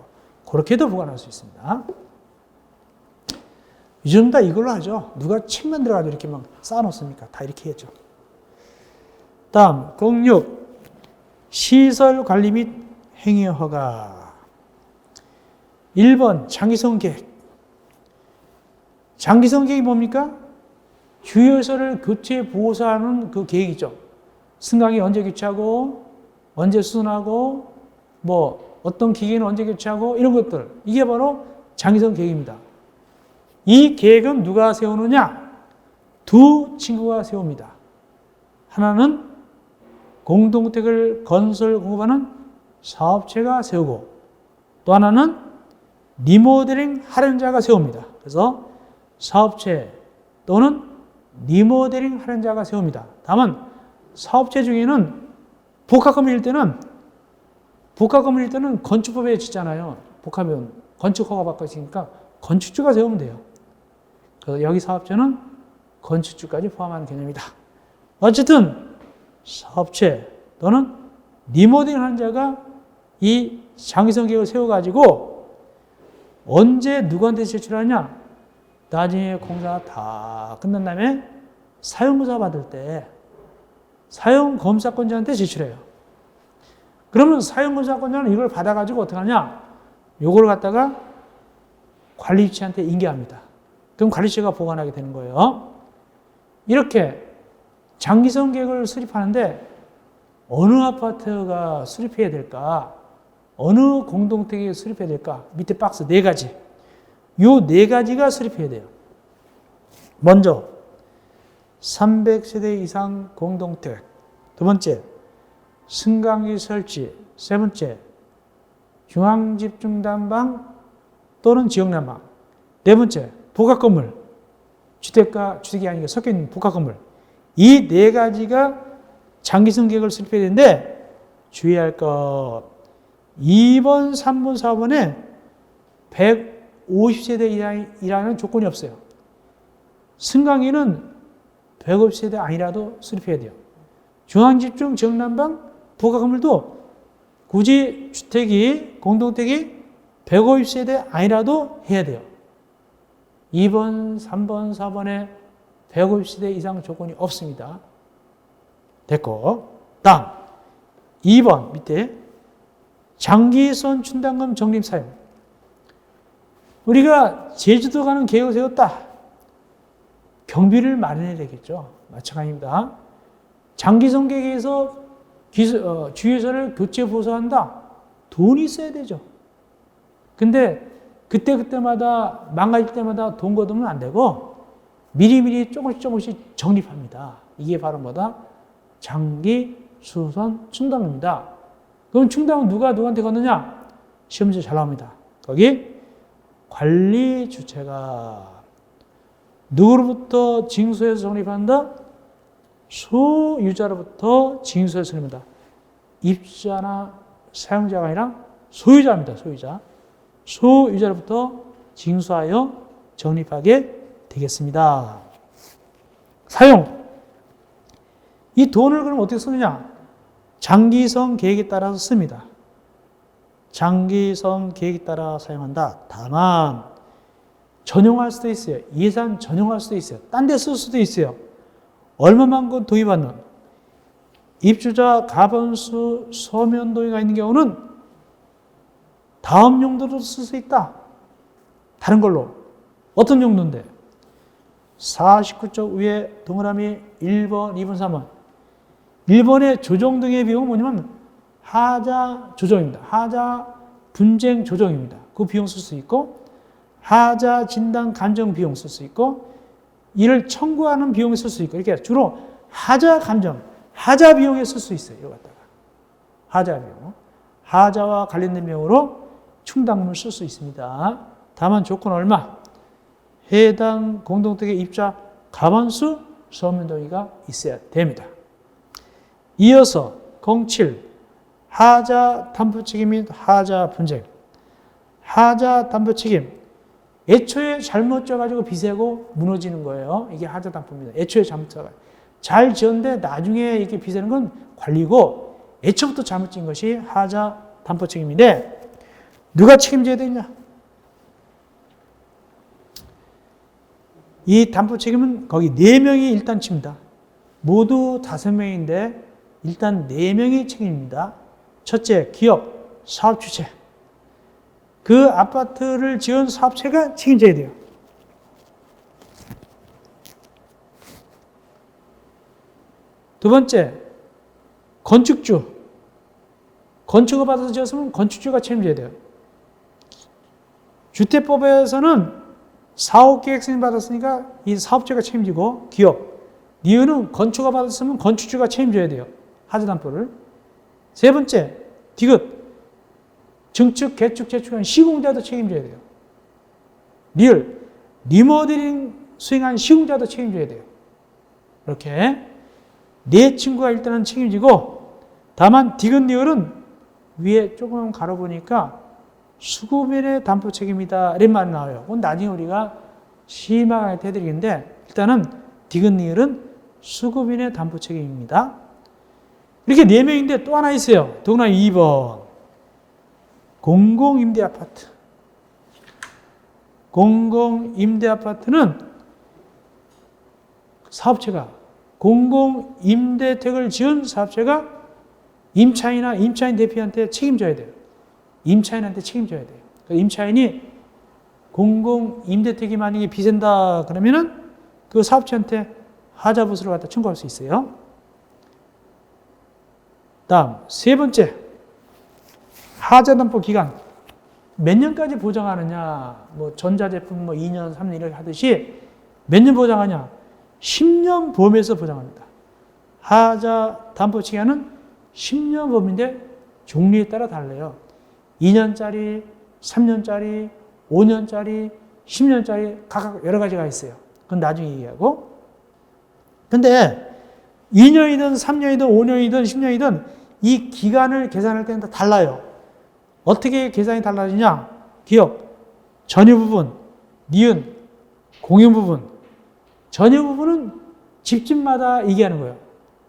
그렇게도 보관할 수 있습니다. 요즘 다 이걸로 하죠. 누가 책 만들어가지고 이렇게 막 쌓아놓습니까? 다 이렇게 했죠. 다음, 06. 시설 관리 및 행위 허가. 1번, 장기성 계획. 장기성 계획이 뭡니까? 주유소를 교체 보수하는 그 계획이죠. 승강기 언제 교체하고, 언제 수선하고, 뭐, 어떤 기계는 언제 교체하고, 이런 것들. 이게 바로 장기성 계획입니다. 이 계획은 누가 세우느냐? 두 친구가 세웁니다. 하나는 공동주택을 건설 공급하는 사업체가 세우고, 또 하나는 리모델링 하려는 자가 세웁니다. 그래서 사업체 또는 리모델링 하려는 자가 세웁니다. 다만 사업체 중에는 복합건물일 때는 건축법에 짓잖아요. 복합은 건축 허가 받고 있으니까 건축주가 세우면 돼요. 그래서 여기 사업체는 건축주까지 포함하는 개념이다. 어쨌든 사업체 또는 리모델링 하는 자가 이 장기성 계획을 세워가지고 언제 누구한테 제출하냐? 나중에 공사가 다 끝난 다음에 사용검사 받을 때 사용검사권자한테 제출해요. 그러면 사용검사권자는 이걸 받아가지고 어떻게 하냐? 요걸 갖다가 관리주체한테 인계합니다. 그럼 관리주체가 보관하게 되는 거예요. 이렇게 장기성 계획을 수립하는데 어느 아파트가 수립해야 될까? 어느 공동택이 수립해야 될까? 밑에 박스 4가지. 요 4가지가 수립해야 돼요. 먼저 300세대 이상 공동택. 두 번째, 승강기 설치. 세 번째, 중앙집중난방 또는 지역난방. 네 번째, 복합건물. 주택과 주택이 아니고 섞여있는 복합건물. 이 4가지가 장기성 계획을 수립해야 되는데 주의할 것. 2번, 3번, 4번에 150세대 이라는 조건이 없어요. 승강기는 150세대 아니라도 수립해야 돼요. 중앙집중, 지역난방, 복합건물도 굳이 주택이, 공동택이 150세대 아니라도 해야 돼요. 2번, 3번, 4번에 150세대 이상 조건이 없습니다. 됐고, 다음 2번 밑에 장기선 충당금 적립 사용. 우리가 제주도 가는 계획을 세웠다. 경비를 마련해야 되겠죠. 마찬가지입니다. 장기선 계획에서 주유소를 교체 보수한다. 돈이 있어야 되죠. 근데 그때마다 망가질 때마다 돈 걷으면 안 되고 미리미리 조금씩 적립합니다. 이게 바로 뭐다? 장기 수선 충당입니다. 그럼 충당은 누가 누구한테 걷느냐? 시험지 잘 나옵니다. 거기 관리 주체가 누구로부터 징수해서 적립한다? 소유자로부터 징수해서 적립한다. 입주자나 사용자가 아니라 소유자입니다. 소유자. 소유자로부터 징수하여 적립하게 되겠습니다. 사용. 이 돈을 그럼 어떻게 쓰느냐? 장기성 계획에 따라서 씁니다. 장기성 계획에 따라 사용한다. 다만 전용할 수도 있어요. 예산 전용할 수도 있어요. 딴 데 쓸 수도 있어요. 얼마만큼 도입하는 입주자 가번수 서면 동의가 있는 경우는 다음 용도로 쓸 수 있다. 다른 걸로. 어떤 용도인데? 49쪽 위에 동그라미 1번, 2번, 3번. 1번의 조정 등의 비용은 뭐냐면 하자 조정입니다. 하자 분쟁 조정입니다. 그 비용 쓸 수 있고 하자 진단 감정 비용 쓸 수 있고 이를 청구하는 비용에 쓸 수 있고 이렇게 주로 하자 감정, 하자 비용에 쓸 수 있어요. 이거 갖다가. 하자 비용. 하자와 관련된 비용으로 충당금을 쓸 수 있습니다. 다만 조건 얼마? 해당 공동택의 입자 가반수 서면 동의가 있어야 됩니다. 이어서 07 하자 담보 책임 및 하자 분쟁. 하자 담보 책임. 애초에 잘못 져가지고 비세고 무너지는 거예요. 이게 하자 담보입니다. 애초에 잘못 져가. 잘 지었는데 나중에 이렇게 비세는 건 관리고 애초부터 잘못 진 것이 하자 담보 책임인데 누가 책임져야 되냐? 이 담보 책임은 거기 4명이 일단 집니다. 모두 5명인데 일단 4명이 책임입니다. 첫째, 기업, 사업 주체. 그 아파트를 지은 사업체가 책임져야 돼요. 두 번째, 건축주. 건축을 받아서 지었으면 건축주가 책임져야 돼요. 주택법에서는 사업계획서를 받았으니까 이 사업주가 책임지고, 기업. 니은은 건축을 받았으면 건축주가 책임져야 돼요. 하자담보를. 세 번째, 디귿. 증축, 개축, 재축한 시공자도 책임져야 돼요. 리을. 리모델링 수행한 시공자도 책임져야 돼요. 이렇게 네 친구가 일단은 책임지고, 다만 디귿 리을은 위에 조금 가로보니까 수급인의 담보 책임이다 이런 말이 나와요. 그건 나중에 우리가 심하게 해드리겠는데 일단은 디귿 리을은 수급인의 담보 책임입니다. 이렇게 4명인데 또 하나 있어요. 더구나 2번 공공임대아파트. 공공임대아파트는 사업체가 공공임대택을 지은 사업체가 임차인이나 임차인 대표한테 책임져야 돼요. 임차인한테 책임져야 돼요. 임차인이 공공임대택이 만약에 비센다 그러면은 그 사업체한테 하자보수를 갖다 청구할 수 있어요. 다음 세 번째, 하자담보 기간. 몇 년까지 보장하느냐? 뭐 전자제품 2년, 3년 이렇게 하듯이 몇 년 보장하냐? 10년 범위에서 보장합니다. 하자담보 기간은 10년 범위인데 종류에 따라 달라요. 2년짜리, 3년짜리, 5년짜리, 10년짜리 각각 여러 가지가 있어요. 그건 나중에 얘기하고. 근데 2년이든 3년이든 5년이든 10년이든 이 기간을 계산할 때는 다 달라요. 어떻게 계산이 달라지냐? 기업, 전유 부분, 니은, 공유 부분. 전유 부분은 집집마다 얘기하는 거예요.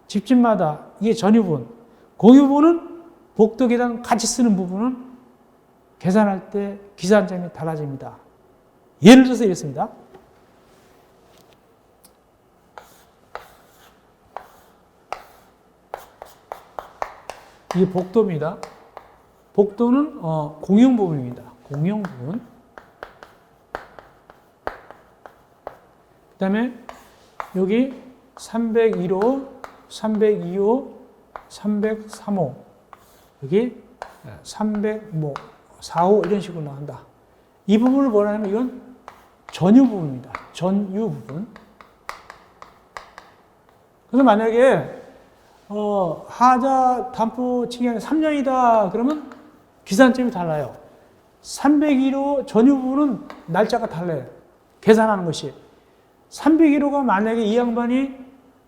집집마다 이게 전유 부분. 공유 부분은 복도 계단 같이 쓰는 부분은 계산할 때 기산점이 달라집니다. 예를 들어서 이렇습니다. 이게 복도입니다. 복도는 공용 부분입니다. 공용 부분. 그 다음에 여기 301호, 302호, 303호, 여기 304호 이런 식으로 나온다. 이 부분을 뭐라면 이건 전유 부분입니다. 전유 부분. 그래서 만약에 하자 담보 기간이 3년이다 그러면 기산점이 달라요. 301호 전유 부분은 날짜가 달라요. 계산하는 것이. 301호가 만약에 이 양반이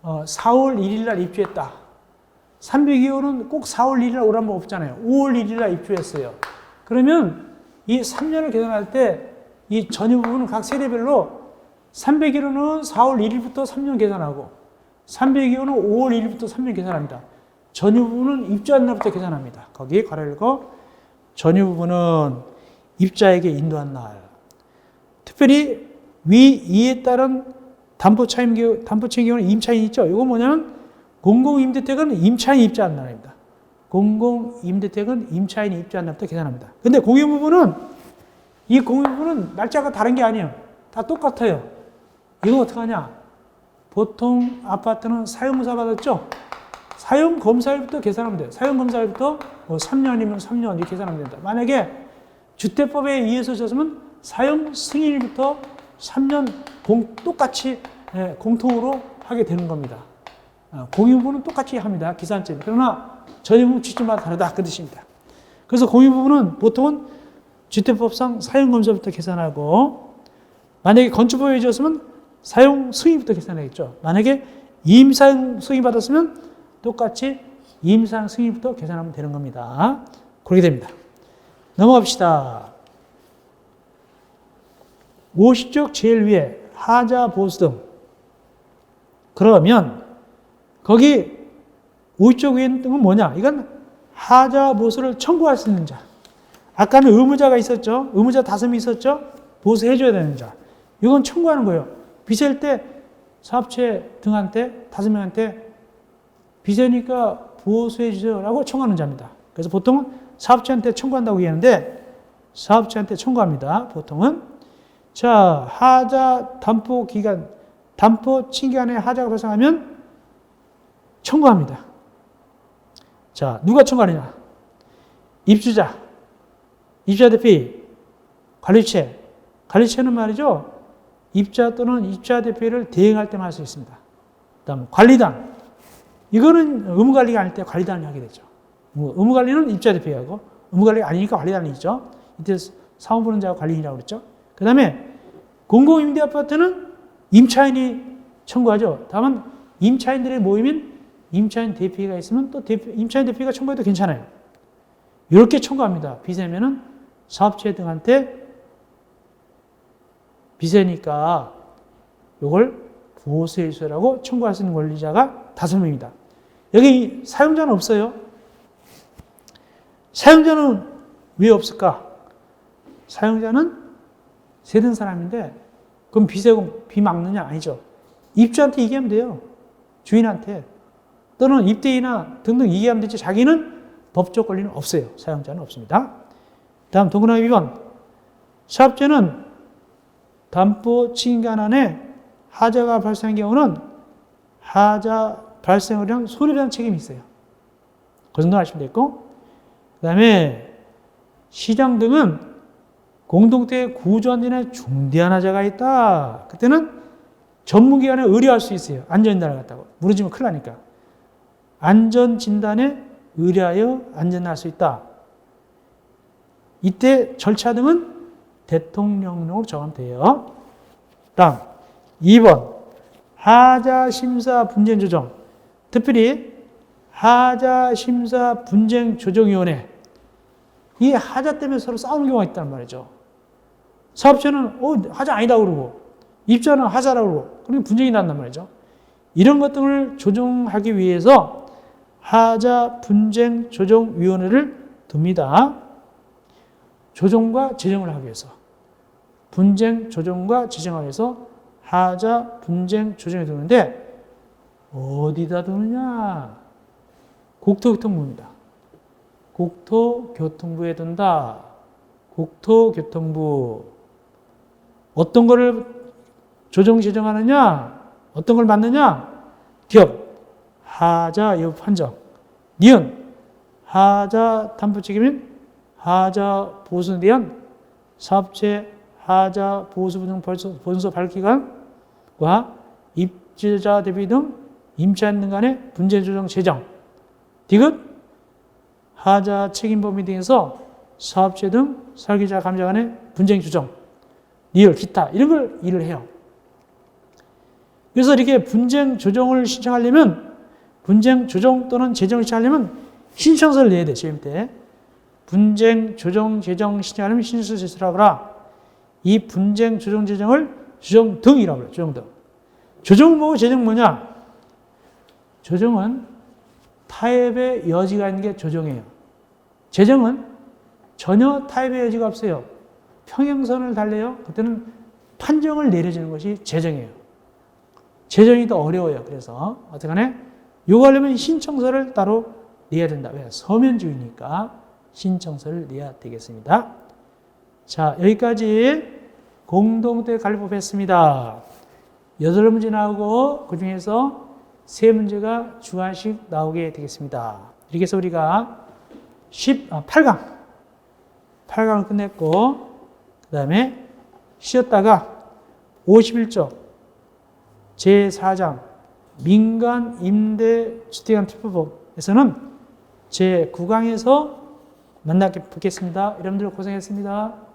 4월 1일 날 입주했다. 302호는 꼭 4월 1일 날 오란 법 없잖아요. 5월 1일 날 입주했어요. 그러면 이 3년을 계산할 때 이 전유 부분은 각 세대별로 301호는 4월 1일부터 3년 계산하고 302호는 5월 1일부터 3년 계산합니다. 전유 부분은 입주한 날부터 계산합니다. 거기 괄호 열고 전유 부분은 입자에게 인도한 날. 특별히 이에 따른 담보 책임 경우는 임차인이 있죠. 이거 뭐냐면 공공임대택은 임차인이 입주한 날입니다. 공공임대택은 임차인이 입주한 날부터 계산합니다. 근데 공유 부분은 이 공유 부분은 날짜가 다른 게 아니에요. 다 똑같아요. 이거 어떡하냐? 보통 아파트는 사용검사 받았죠? 사용검사일부터 계산하면 돼요. 사용검사일부터 3년이면 3년 이렇게 계산하면 된다. 만약에 주택법에 의해서 졌으면 사용 승인일부터 3년 똑같이 공통으로 하게 되는 겁니다. 공유부분은 똑같이 합니다. 기산점. 그러나 전유부분 취지마다 다르다. 그 뜻입니다. 그래서 공유부분은 보통은 주택법상 사용검사부터 계산하고 만약에 건축법에 지었으면 사용 승인부터 계산하겠죠. 만약에 임사용 승인 받았으면 똑같이 임사용 승인부터 계산하면 되는 겁니다. 그렇게 됩니다. 넘어갑시다. 50쪽 제일 위에 하자 보수 등. 그러면 거기 50쪽 위에 등은 뭐냐? 이건 하자 보수를 청구할 수 있는 자. 아까는 의무자가 있었죠. 의무자 5명 있었죠. 보수해줘야 되는 자. 이건 청구하는 거예요. 빚을 때 사업체 등한테 5명한테 빚으니까 보수해주세요라고 청구하는 자입니다. 그래서 보통은 사업체한테 청구한다고 얘기하는데 사업체한테 청구합니다. 보통은. 자, 하자 담보 기간, 담보期기간에 하자가 발생하면 청구합니다. 자, 누가 청구하느냐? 입주자, 입주자 대표, 관리체. 관리체는 말이죠. 입주자 또는 입주자 대표를 대행할 때만 할 수 있습니다. 그다음 관리단. 이거는 의무관리가 아닐 때 관리단을 하게 되죠. 의무관리는 입주자 대표가 하고 의무관리가 아니니까 관리단이 있죠. 이때 사무부는자가 관리인이라고 그랬죠. 그 다음에 공공임대아파트는 임차인이 청구하죠. 다만 임차인들의 모임인 임차인 대표가 있으면 또 임차인 대표가 청구해도 괜찮아요. 이렇게 청구합니다. 빚내면은 사업체 등한테 빚내니까 이걸 보수해주세요라고 청구할 수 있는 권리자가 5명입니다. 여기 사용자는 없어요. 사용자는 왜 없을까? 사용자는 세든 사람인데 그럼 빚 막느냐? 아니죠. 입주한테 얘기하면 돼요. 주인한테. 또는 입대인이나 등등 얘기하면 되지 자기는 법적 권리는 없어요. 사용자는 없습니다. 다음 동그라미 2번. 사업자는 담보期기간 안에 하자가 발생한 경우는 하자 발생을 위한 손해배상 책임이 있어요. 그 정도 아시면 되고 그 다음에 시장 등은 공동체 구조안전에 중대한 하자가 있다. 그때는 전문기관에 의뢰할 수 있어요. 안전진단을 갖다고. 무너지면 큰일 나니까. 안전진단에 의뢰하여 안전할 수 있다. 이때 절차 등은 대통령령으로 정하면 돼요. 다음 2번 하자심사 분쟁조정. 특별히 하자심사 분쟁조정위원회. 이 하자 때문에 서로 싸우는 경우가 있단 말이죠. 사업체는 하자 아니다 그러고 입주자는 하자라고 그러고 그러면 분쟁이 난단 말이죠. 이런 것들을 조정하기 위해서 하자 분쟁 조정위원회를 둡니다. 조정과 재정을 하기 위해서. 분쟁 조정과 재정을 위해서 하자 분쟁 조정을 두는데 어디다 두느냐? 국토교통부입니다. 국토교통부에 둔다. 국토교통부. 어떤 거를 조정, 재정하느냐? 어떤 걸 맡느냐? 기업, 하자 여부 판정. 니은, 하자 담보 책임인 하자 보수에 대한 사업체 하자 보수 등 보수서 발기관과 입주자 대비 등 임차인 등 간의 분쟁 조정 재정. 디귿, 하자 책임 범위 등에서 사업체 등 설계자 감사 간의 분쟁 조정. 리얼, 기타 이런 걸 일을 해요. 그래서 이렇게 분쟁 조정을 신청하려면 분쟁 조정 또는 재정을 신청하려면 신청서를 내야 돼. 시험 때. 분쟁 조정 재정 신청하려면 신청서 제출하라 그라. 이 분쟁 조정 재정을 조정 등이라고 그래요. 조정 등. 조정은 뭐고 재정은 뭐냐? 조정은 타협의 여지가 있는 게 조정이에요. 재정은 전혀 타협의 여지가 없어요. 평행선을 달래요. 그때는 판정을 내려주는 것이 재정이에요. 재정이 더 어려워요. 그래서 어떻게 하네? 요거 하려면 신청서를 따로 내야 된다. 왜? 서면주의니까 신청서를 내야 되겠습니다. 자, 여기까지 공동대 관리법 했습니다. 8문제 나오고 그 중에서 3문제가 주관식 나오게 되겠습니다. 이렇게 해서 우리가 8강을 끝냈고 그 다음에 쉬었다가 51조 제4장 민간 임대 주택관 특별법에서는 제9강에서 만나 뵙겠습니다. 여러분들 고생했습니다.